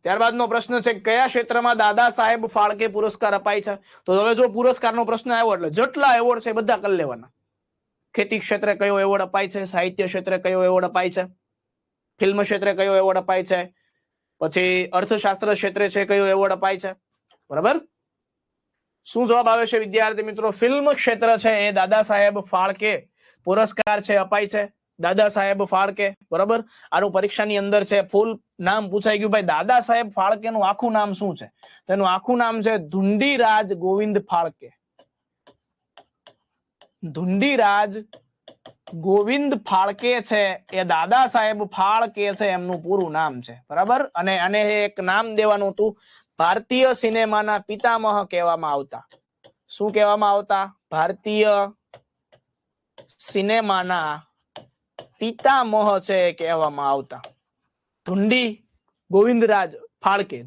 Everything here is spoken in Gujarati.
ત્યારબાદનો પ્રશ્ન છે કયા ક્ષેત્રમાં દાદા સાહેબ ફાળકે પુરસ્કાર અપાય છે? તો હવે જો પુરસ્કારનો પ્રશ્ન આવ્યો એટલે જેટલા એવોર્ડ છે બધા કરી લેવાના. ખેતી ક્ષેત્રે કયો એવોર્ડ અપાય છે, સાહિત્ય ક્ષેત્રે કયો એવોર્ડ અપાય છે, ફિલ્મ ક્ષેત્રે કયો એવોર્ડ અપાય છે, પછી અર્થશાસ્ત્ર ક્ષેત્રે છે કયો એવોર્ડ અપાય છે. બરાબર, શું જવાબ આવે છે વિદ્યાર્થી મિત્રો? ફિલ્મ ક્ષેત્ર છે એ દાદા સાહેબ ફાળકે પુરસ્કાર છે અપાય છે. દાદા સાહેબ ફાળકે. બરાબર, આનું પરીક્ષાની અંદર છે ફૂલ નામ પૂછાઈ ગયું ભાઈ દાદા સાહેબ ફાળકે નું આખું નામ શું છે? તેનું આખું નામ છે ધુંડીરાજ ગોવિંદ ફાળકે. ધુંડીરાજ ગોવિંદ ફાળકે છે એ દાદા સાહેબ ફાળકે છે એમનું પૂરું નામ છે. બરાબર, અને આને એક નામ દેવાનું હતું, ભારતીય સિનેમાના પિતામહ કહેવામાં આવતા. શું કહેવામાં આવતા? ભારતીય સિનેમાના પિતામહ છે કહેવામાં આવતા. ધુંડી ગોવિંદરાજ ફાળકે.